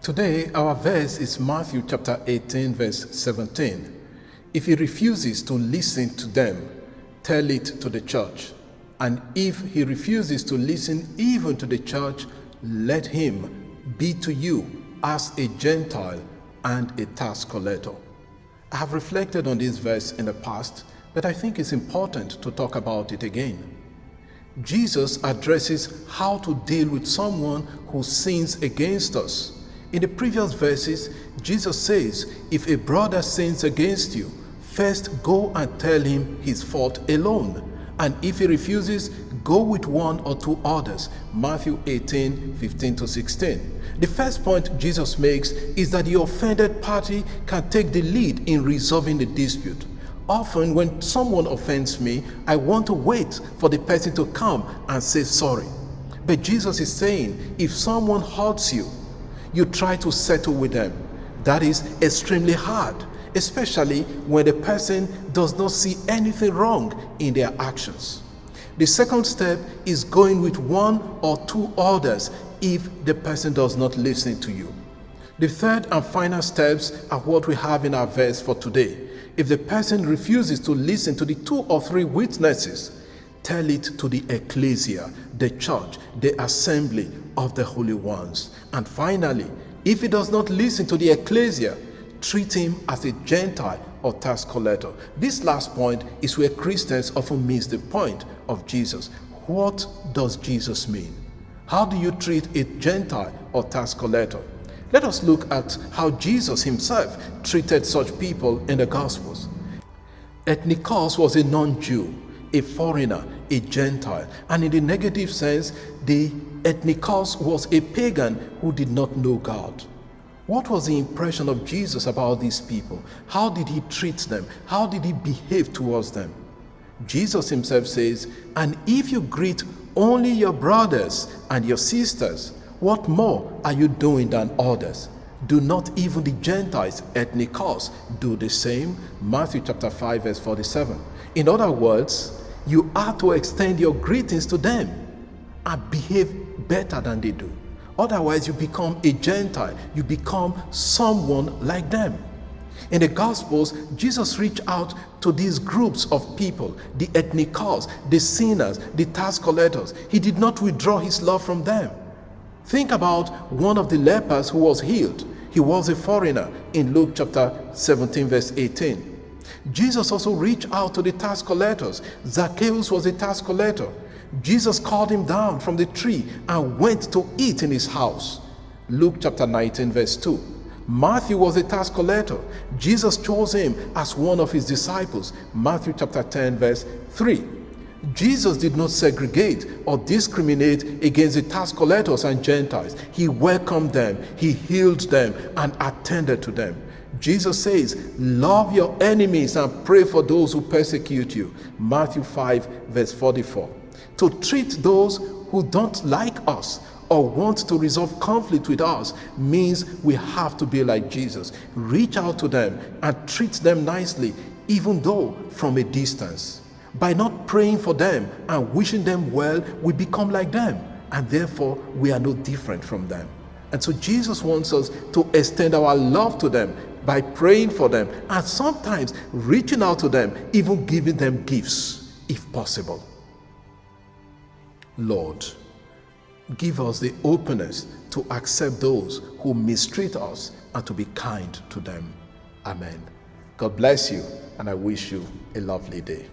Today, our verse is Matthew chapter 18, verse 17. If he refuses to listen to them, tell it to the church. And if he refuses to listen even to the church, let him be to you as a Gentile and a tax collector. I have reflected on this verse in the past, but I think it's important to talk about it again. Jesus addresses how to deal with someone who sins against us. In the previous verses, Jesus says, if a brother sins against you, first go and tell him his fault alone. And if he refuses, go with one or two others. Matthew 18, 15 to 16. The first point Jesus makes is that the offended party can take the lead in resolving the dispute. Often when someone offends me, I want to wait for the person to come and say sorry. But Jesus is saying, if someone hurts you, you try to settle with them. That is extremely hard, especially when the person does not see anything wrong in their actions. The second step is going with one or two others if the person does not listen to you. The third and final steps are what we have in our verse for today. If the person refuses to listen to the two or three witnesses, tell it to the ecclesia, the church, the assembly of the holy ones. And finally, if he does not listen to the ecclesia, treat him as a Gentile or tax collector. This last point is where Christians often miss the point of Jesus. What does Jesus mean? How do you treat a Gentile or tax collector? Let us look at how Jesus himself treated such people in the Gospels. Ethnikos was a non-Jew, a foreigner, a Gentile, and in the negative sense, the ethnikos was a pagan who did not know God. What was the impression of Jesus about these people? How did he treat them? How did he behave towards them? Jesus himself says, and if you greet only your brothers and your sisters, what more are you doing than others? Do not even the Gentiles, ethnikos, do the same? Matthew chapter 5, verse 47. In other words, you are to extend your greetings to them and behave better than they do. Otherwise, you become a Gentile. You become someone like them. In the Gospels, Jesus reached out to these groups of people, the ethnikos, the sinners, the tax collectors. He did not withdraw his love from them. Think about one of the lepers who was healed. He was a foreigner in Luke chapter 17, verse 18. Jesus also reached out to the tax collectors. Zacchaeus was a tax collector. Jesus called him down from the tree and went to eat in his house. Luke chapter 19, verse 2. Matthew was a tax collector. Jesus chose him as one of his disciples. Matthew chapter 10, verse 3. Jesus did not segregate or discriminate against the tax collectors and Gentiles. He welcomed them, he healed them, and attended to them. Jesus says, love your enemies and pray for those who persecute you. Matthew 5, verse 44. To treat those who don't like us or want to resolve conflict with us means we have to be like Jesus. Reach out to them and treat them nicely, even though from a distance. By not praying for them and wishing them well, we become like them, and therefore we are no different from them. And so Jesus wants us to extend our love to them by praying for them and sometimes reaching out to them, even giving them gifts if possible. Lord, give us the openness to accept those who mistreat us and to be kind to them. Amen. God bless you, and I wish you a lovely day.